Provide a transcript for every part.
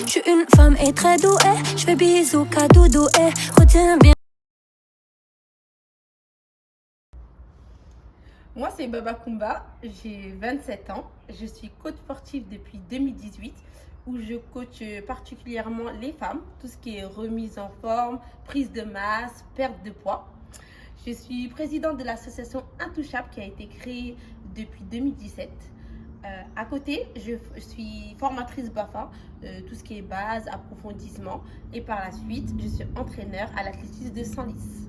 Je suis une femme et très douée. Je fais bisous, cadoudou et retiens bien. Moi, c'est Baba Kumba, j'ai 27 ans. Je suis coach sportif depuis 2018 où je coach particulièrement les femmes, tout ce qui est remise en forme, prise de masse, perte de poids. Je suis présidente de l'association Intouchable qui a été créée depuis 2017. À côté, je suis formatrice BAFA, tout ce qui est base, approfondissement. Et par la suite, je suis entraîneur à l'athlétisme de Senlis.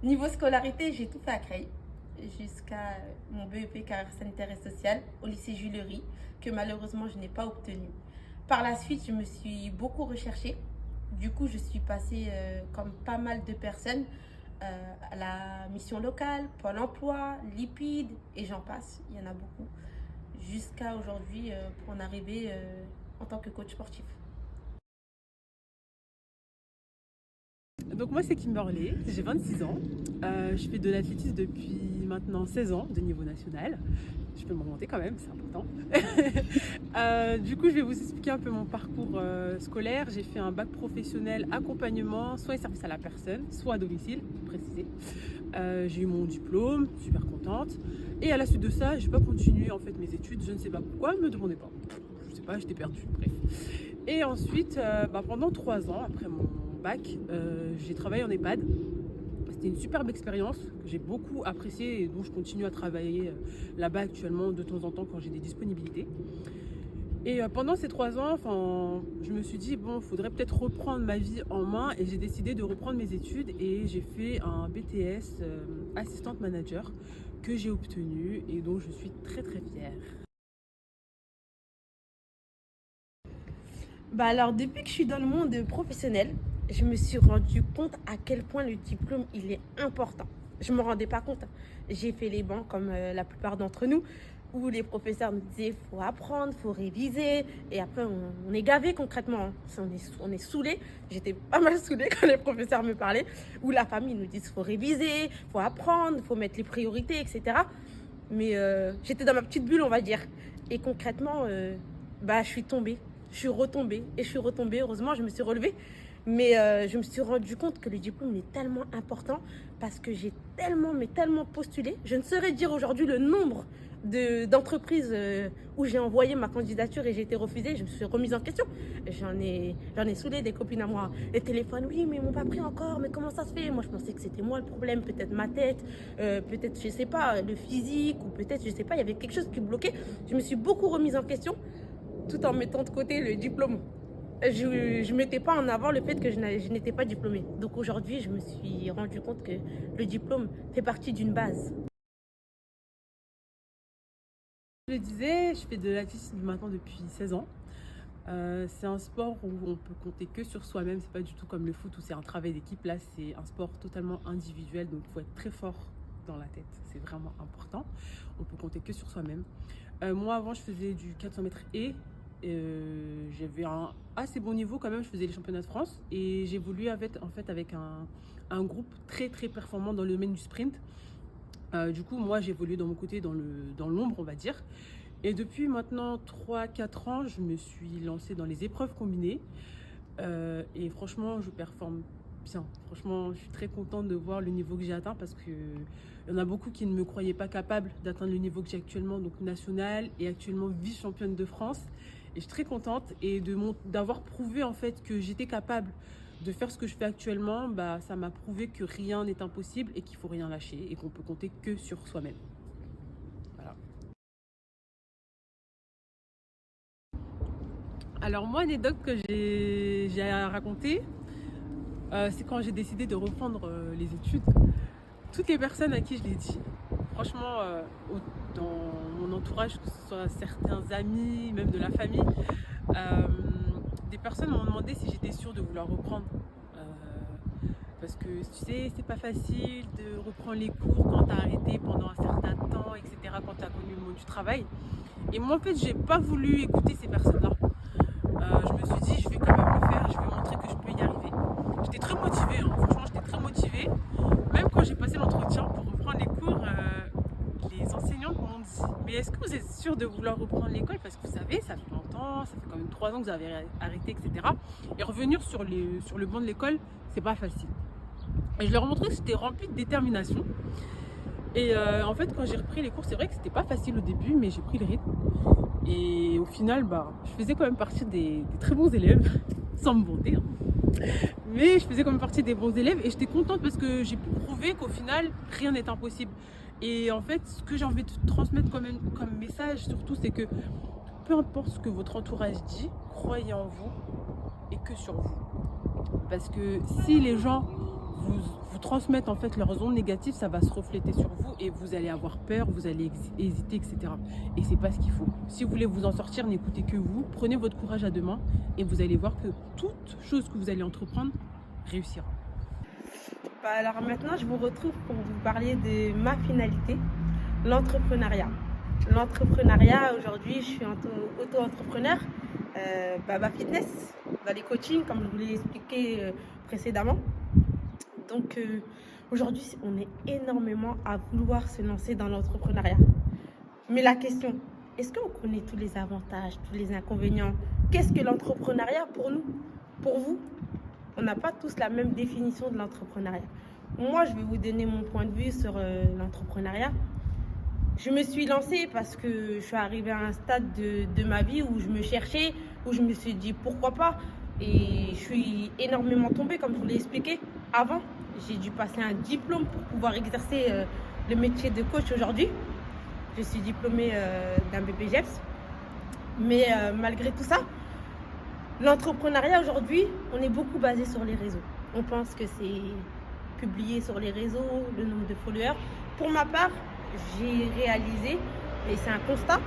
Niveau scolarité, j'ai tout fait à Creil jusqu'à mon BEP carrière sanitaire et sociale au lycée Jules Lery, que malheureusement je n'ai pas obtenu. Par la suite, je me suis beaucoup recherchée. Du coup, je suis passée, comme pas mal de personnes, à la mission locale, Pôle emploi, Lipide, et j'en passe, il y en a beaucoup, jusqu'à aujourd'hui pour en arriver en tant que coach sportif. Donc moi c'est Kimberley, j'ai 26 ans, je fais de l'athlétisme depuis maintenant 16 ans de niveau national. Je peux me remonter quand même, c'est important. Du coup je vais vous expliquer un peu mon parcours scolaire. J'ai fait un bac professionnel accompagnement, soins et services à la personne, soit à domicile, pour préciser. J'ai eu mon diplôme, super contente. Et à la suite de ça, je n'ai pas continué en fait mes études, je ne sais pas pourquoi, ne me demandez pas. Je sais pas, j'étais perdue, bref. Et ensuite, pendant 3 ans, après mon bac, j'ai travaillé en EHPAD. C'était une superbe expérience que j'ai beaucoup appréciée et dont je continue à travailler là-bas actuellement de temps en temps quand j'ai des disponibilités. Et pendant ces 3 ans, je me suis dit, bon, il faudrait peut-être reprendre ma vie en main et j'ai décidé de reprendre mes études et j'ai fait un BTS assistante manager que j'ai obtenu et dont je suis très très fière. Alors, depuis que je suis dans le monde professionnel, je me suis rendu compte à quel point le diplôme, il est important. Je ne me rendais pas compte. J'ai fait les bancs comme la plupart d'entre nous, où les professeurs nous disaient faut apprendre, faut réviser. Et après, on est gavé concrètement. On est saoulé. J'étais pas mal saoulée quand les professeurs me parlaient. Ou la famille nous dit faut réviser, faut apprendre, faut mettre les priorités, etc. Mais j'étais dans ma petite bulle, on va dire. Et concrètement, je suis tombée. Je suis retombée et je suis retombée. Heureusement, je me suis relevée. Mais je me suis rendu compte que le diplôme est tellement important parce que j'ai tellement postulé. Je ne saurais dire aujourd'hui le nombre d'entreprises où j'ai envoyé ma candidature et j'ai été refusée. Je me suis remise en question. J'en ai saoulé des copines à moi. Les téléphones, oui, mais ils m'ont pas pris encore. Mais comment ça se fait? Moi, je pensais que c'était moi le problème. Peut-être ma tête, peut-être, je sais pas, le physique ou peut-être, je sais pas, il y avait quelque chose qui bloquait. Je me suis beaucoup remise en question tout en mettant de côté le diplôme. Je ne mettais pas en avant le fait que je n'étais pas diplômée. Donc aujourd'hui, je me suis rendu compte que le diplôme fait partie d'une base. Je le disais, je fais de l'athlétisme maintenant depuis 16 ans. C'est un sport où on peut compter que sur soi-même. C'est pas du tout comme le foot où c'est un travail d'équipe. Là, c'est un sport totalement individuel, donc il faut être très fort dans la tête. C'est vraiment important. On peut compter que sur soi-même. Moi, avant, je faisais du 400 mètres et j'avais un assez bon niveau quand même. Je faisais les championnats de France et j'évoluais avec un groupe très très performant dans le domaine du sprint. Du coup, moi, j'évolue dans mon côté dans l'ombre, on va dire. Et depuis maintenant 3-4 ans, je me suis lancée dans les épreuves combinées. Et franchement, je performe bien. Franchement, je suis très contente de voir le niveau que j'ai atteint parce qu'il y en a beaucoup qui ne me croyaient pas capable d'atteindre le niveau que j'ai actuellement, donc national et actuellement vice-championne de France. Et je suis très contente et d'avoir prouvé en fait que j'étais capable de faire ce que je fais actuellement. Ça m'a prouvé que rien n'est impossible et qu'il faut rien lâcher et qu'on peut compter que sur soi-même. Voilà. Alors moi, anecdote que j'ai à raconter, c'est quand j'ai décidé de reprendre les études. Toutes les personnes à qui je l'ai dit, franchement, dans mon entourage, que ce soit certains amis, même de la famille, des personnes m'ont demandé si j'étais sûre de vouloir reprendre. Parce que tu sais, c'est pas facile de reprendre les cours quand t'as arrêté pendant un certain temps, etc., quand t'as connu le monde du travail. Et moi, en fait, j'ai pas voulu écouter ces personnes-là. Je me suis dit, je vais quand même le faire, je vais montrer que je peux y arriver. J'étais très motivée, hein. Franchement, j'étais très motivée. Même quand j'ai passé l'entretien pour reprendre les cours, les enseignantes m'ont dit mais est-ce que vous êtes sûre de vouloir reprendre l'école? Parce que vous savez, ça fait longtemps ans, ça fait quand même 3 ans que vous avez arrêté, etc. Et revenir sur le banc de l'école, c'est pas facile. Et je leur ai montré que j'étais remplie de détermination. Et en fait, quand j'ai repris les cours, c'est vrai que c'était pas facile au début, mais j'ai pris le rythme. Et au final, je faisais quand même partie des très bons élèves, sans me vanter, hein. Mais je faisais quand même partie des bons élèves et j'étais contente parce que j'ai pu prouver qu'au final, rien n'est impossible. Et en fait, ce que j'ai envie de transmettre comme message, surtout, c'est que peu importe ce que votre entourage dit, croyez en vous et que sur vous. Parce que si les gens vous transmettent en fait leurs ondes négatives, ça va se refléter sur vous et vous allez avoir peur, vous allez hésiter, etc. Et c'est pas ce qu'il faut. Si vous voulez vous en sortir, n'écoutez que vous, prenez votre courage à deux mains et vous allez voir que toute chose que vous allez entreprendre réussira. Alors maintenant, je vous retrouve pour vous parler de ma finalité, l'entrepreneuriat. L'entrepreneuriat, aujourd'hui, je suis auto-entrepreneur, Baba Fitness, dans les coachings, comme je vous l'ai expliqué précédemment. Donc aujourd'hui, on est énormément à vouloir se lancer dans l'entrepreneuriat. Mais la question, est-ce qu'on connaît tous les avantages, tous les inconvénients? Qu'est-ce que l'entrepreneuriat pour nous? Pour vous? On n'a pas tous la même définition de l'entrepreneuriat. Moi, je vais vous donner mon point de vue sur l'entrepreneuriat. Je me suis lancée parce que je suis arrivée à un stade de ma vie où je me cherchais, où je me suis dit pourquoi pas. Et je suis énormément tombée, comme je vous l'ai expliqué avant. J'ai dû passer un diplôme pour pouvoir exercer le métier de coach aujourd'hui. Je suis diplômée d'un BPGEPS. Mais malgré tout ça, l'entrepreneuriat aujourd'hui, on est beaucoup basé sur les réseaux. On pense que c'est publié sur les réseaux, le nombre de followers. Pour ma part, j'ai réalisé, et c'est un constat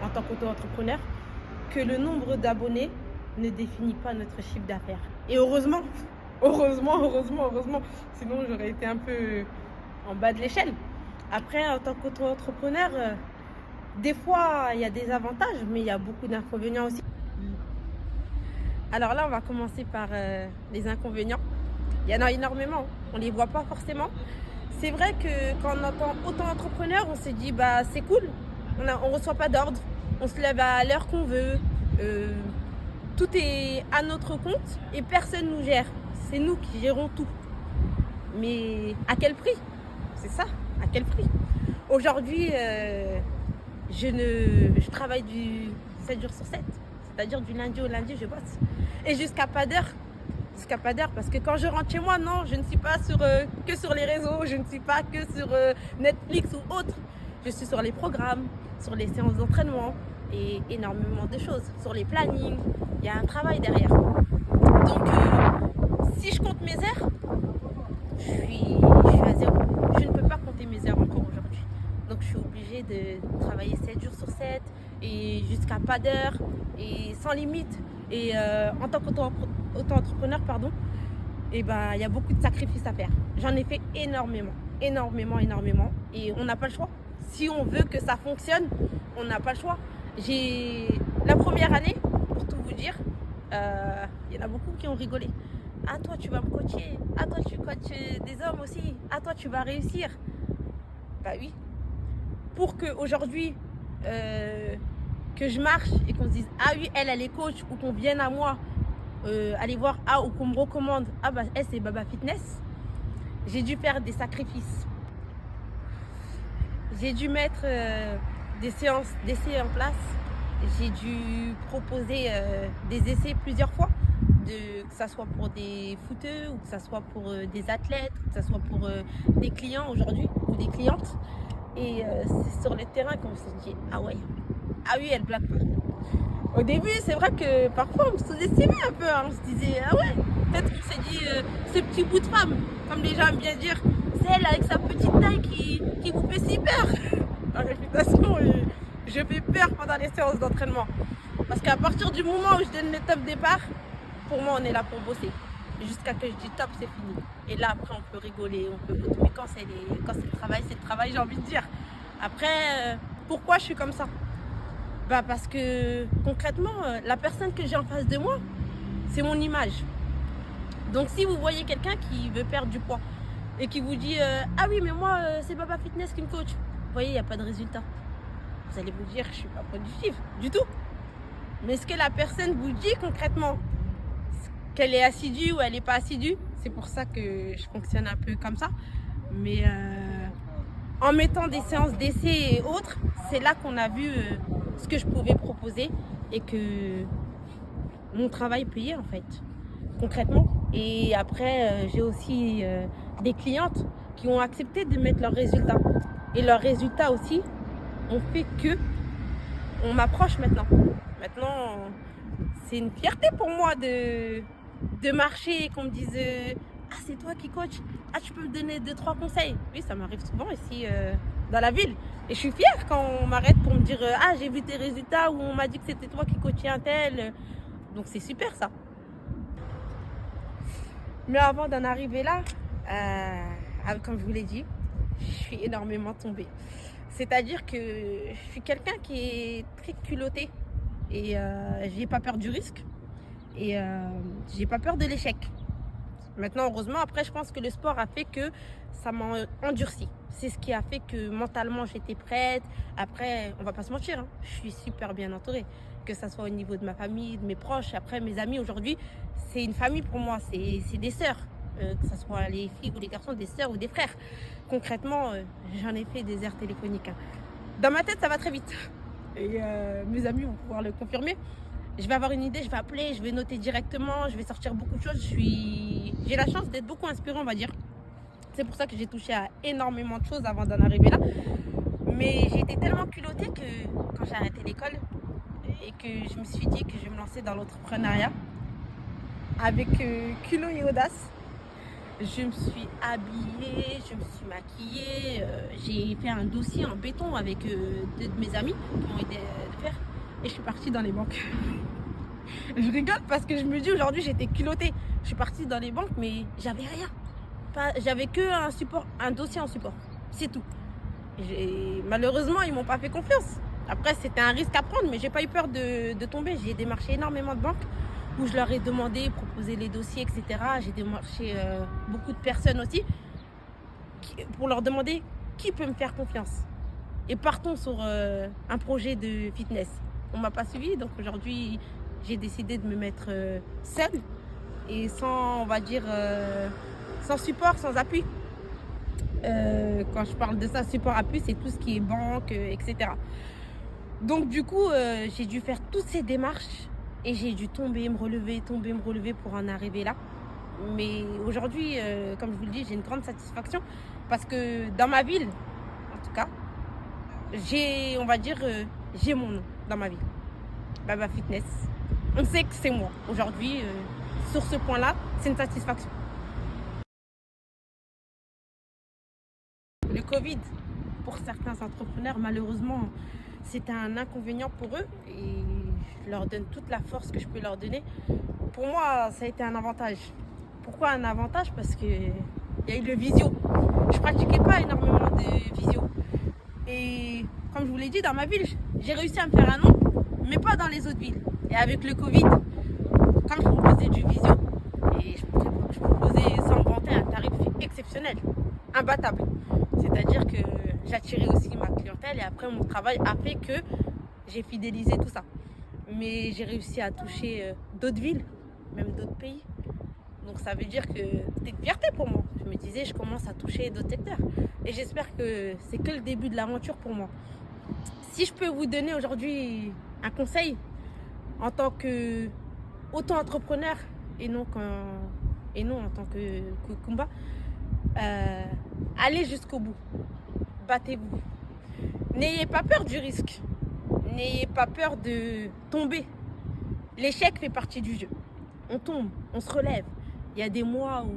en tant qu'auto-entrepreneur, que le nombre d'abonnés ne définit pas notre chiffre d'affaires. Et heureusement, sinon j'aurais été un peu en bas de l'échelle. Après, en tant qu'auto-entrepreneur, des fois, il y a des avantages, mais il y a beaucoup d'inconvénients aussi. Alors là, on va commencer par les inconvénients. Il y en a énormément, on ne les voit pas forcément. C'est vrai que quand on entend auto-entrepreneur, on se dit c'est cool, on ne reçoit pas d'ordre, on se lève à l'heure qu'on veut, tout est à notre compte et personne ne nous gère. C'est nous qui gérons tout. Mais à quel prix? C'est ça, à quel prix? Aujourd'hui, je travaille du 7 jours sur 7. C'est-à-dire du lundi au lundi, je bosse. Et jusqu'à pas d'heure. Parce que quand je rentre chez moi, non, je ne suis pas que sur les réseaux, je ne suis pas que sur Netflix ou autre. Je suis sur les programmes, sur les séances d'entraînement et énormément de choses. Sur les plannings, il y a un travail derrière. Donc, si je compte mes heures, je suis à zéro. Je ne peux pas compter mes heures encore aujourd'hui. Donc, je suis obligée de travailler 7 jours sur 7 et jusqu'à pas d'heure et sans limite. Et en tant qu'auto-entrepreneur, il y a beaucoup de sacrifices à faire. J'en ai fait énormément. Et on n'a pas le choix. Si on veut que ça fonctionne, on n'a pas le choix. La première année, pour tout vous dire, il y en a beaucoup qui ont rigolé. Ah, toi, tu vas me coacher. Ah, toi, tu coaches des hommes aussi. Ah, toi, tu vas réussir. Bah oui. Pour qu'aujourd'hui, que je marche et qu'on se dise ah oui, elle est coach, ou qu'on vienne à moi aller voir ou qu'on me recommande elle c'est Baba Fitness, j'ai dû faire des sacrifices. J'ai dû mettre des séances d'essais en place. J'ai dû proposer des essais plusieurs fois, que ça soit pour des footeux ou que ça soit pour des athlètes ou que ça soit pour des clients aujourd'hui ou des clientes. Et c'est sur le terrain qu'on se dit ah oui, elle blague pas. Au début, c'est vrai que parfois on me sous-estimait un peu. On se disait ah ouais, peut-être qu'on s'est dit ce petit bout de femme, comme les gens aiment bien dire, c'est elle avec sa petite taille qui vous fait si peur. La réputation, je fais peur pendant les séances d'entraînement. Parce qu'à partir du moment où je donne le top départ, pour moi on est là pour bosser. Jusqu'à que je dis top, c'est fini. Et là après on peut rigoler, mais quand c'est le travail, c'est le travail, j'ai envie de dire. Après, pourquoi je suis comme ça? Parce que concrètement, la personne que j'ai en face de moi, c'est mon image. Donc si vous voyez quelqu'un qui veut perdre du poids et qui vous dit ah oui, mais moi c'est Baba Fitness qui me coach, vous voyez, il n'y a pas de résultat. Vous allez vous dire je ne suis pas productive du tout. Mais est-ce que la personne vous dit concrètement qu'elle est assidue ou elle n'est pas assidue? C'est pour ça que je fonctionne un peu comme ça. Mais en mettant des séances d'essai et autres, c'est là qu'on a vu ce que je pouvais proposer et que mon travail payait en fait, concrètement. Et après, j'ai aussi des clientes qui ont accepté de mettre leurs résultats. Et leurs résultats aussi ont fait que on m'approche maintenant. Maintenant, c'est une fierté pour moi de marcher et qu'on me dise ah, c'est toi qui coach, ah, tu peux me donner 2-3 conseils. Oui, ça m'arrive souvent ici dans la ville. Et je suis fière quand on m'arrête pour me dire ah, j'ai vu tes résultats ou on m'a dit que c'était toi qui coachais un tel. Donc c'est super ça. Mais avant d'en arriver là, comme je vous l'ai dit, je suis énormément tombée. C'est-à-dire que je suis quelqu'un qui est très culotté et j'ai pas peur du risque et j'ai pas peur de l'échec. Maintenant, heureusement, après, je pense que le sport a fait que ça m'a endurci. C'est ce qui a fait que mentalement, j'étais prête. Après, on va pas se mentir, hein, je suis super bien entourée. Que ça soit au niveau de ma famille, de mes proches. Après, mes amis, aujourd'hui, c'est une famille pour moi. C'est des sœurs. Que ce soit les filles ou les garçons, des sœurs ou des frères. Concrètement, j'en ai fait des heures téléphoniques. Dans ma tête, ça va très vite. Et mes amis vont pouvoir le confirmer. Je vais avoir une idée, je vais appeler, je vais noter directement, je vais sortir beaucoup de choses. J'ai la chance d'être beaucoup inspirée, on va dire. C'est pour ça que j'ai touché à énormément de choses avant d'en arriver là. Mais j'ai été tellement culottée que quand j'ai arrêté l'école et que je me suis dit que je vais me lancer dans l'entrepreneuriat avec culot et audace, je me suis habillée, je me suis maquillée, j'ai fait un dossier en béton avec deux de mes amis qui m'ont aidé à le faire et je suis partie dans les banques. Je rigole parce que je me dis aujourd'hui j'étais culottée. Je suis partie dans les banques mais j'avais rien. J'avais que un dossier en support. C'est tout. Malheureusement ils m'ont pas fait confiance. Après c'était un risque à prendre mais j'ai pas eu peur de tomber. J'ai démarché énormément de banques où je leur ai demandé, proposé les dossiers, etc. J'ai démarché beaucoup de personnes aussi pour leur demander qui peut me faire confiance. Et partons sur un projet de fitness. On m'a pas suivi, donc aujourd'hui j'ai décidé de me mettre seule et sans, on va dire, sans support, sans appui. Quand je parle de ça, support, appui, c'est tout ce qui est banque, etc. Donc du coup, j'ai dû faire toutes ces démarches et j'ai dû tomber, me relever pour en arriver là. Mais aujourd'hui, comme je vous le dis, j'ai une grande satisfaction parce que dans ma ville, en tout cas, on va dire, j'ai mon nom dans ma ville. Baba Fitness. On sait que c'est moi. Aujourd'hui, sur ce point-là, c'est une satisfaction. Le Covid, pour certains entrepreneurs, malheureusement, c'était un inconvénient pour eux et je leur donne toute la force que je peux leur donner. Pour moi, ça a été un avantage. Pourquoi un avantage? Parce qu'il y a eu le visio. Je pratiquais pas énormément de visio. Et comme je vous l'ai dit, dans ma ville, j'ai réussi à me faire un nom, mais pas dans les autres villes. Et avec le Covid, comme je proposais du visio, et je proposais sans me vanter un tarif exceptionnel, imbattable. C'est-à-dire que j'attirais aussi ma clientèle et après mon travail a fait que j'ai fidélisé tout ça. Mais j'ai réussi à toucher d'autres villes, même d'autres pays. Donc ça veut dire que c'était une fierté pour moi. Je me disais, je commence à toucher d'autres secteurs. Et j'espère que c'est que le début de l'aventure pour moi. Si je peux vous donner aujourd'hui un conseil en tant qu'auto-entrepreneur et non en tant que Kumba, allez jusqu'au bout. Battez-vous. N'ayez pas peur du risque. N'ayez pas peur de tomber. L'échec fait partie du jeu. On tombe, on se relève. Il y a des mois où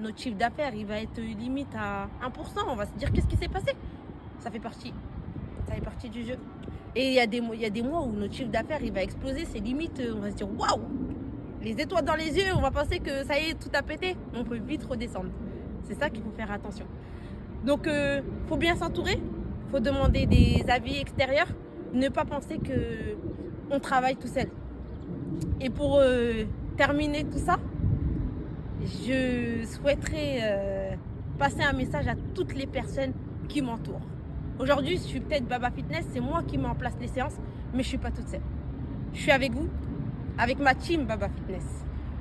notre chiffre d'affaires il va être limite à 1%. On va se dire qu'est-ce qui s'est passé? Ça fait partie du jeu. Et il y a des mois où notre chiffre d'affaires il va exploser. C'est limite, on va se dire waouh, les étoiles dans les yeux, on va penser que ça y est, tout a pété. On peut vite redescendre. C'est ça qu'il faut faire attention. Donc, faut bien s'entourer. Faut demander des avis extérieurs. Ne pas penser que on travaille tout seul. Et pour terminer tout ça, je souhaiterais passer un message à toutes les personnes qui m'entourent. Aujourd'hui, je suis peut-être Baba Fitness, c'est moi qui mets en place les séances, mais je ne suis pas toute seule. je suis avec vous, avec ma team Baba Fitness.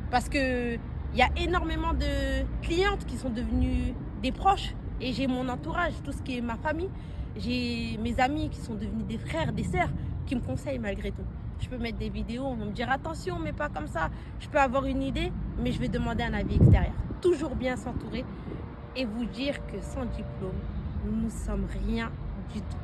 Parce qu'il y a énormément de clientes qui sont devenues des proches. Et j'ai mon entourage, tout ce qui est ma famille. J'ai mes amis qui sont devenus des frères, des sœurs, qui me conseillent malgré tout. Je peux mettre des vidéos, on va me dire attention, mais pas comme ça. Je peux avoir une idée, mais je vais demander un avis extérieur. Toujours bien s'entourer et vous dire que sans diplôme, nous ne sommes rien du tout.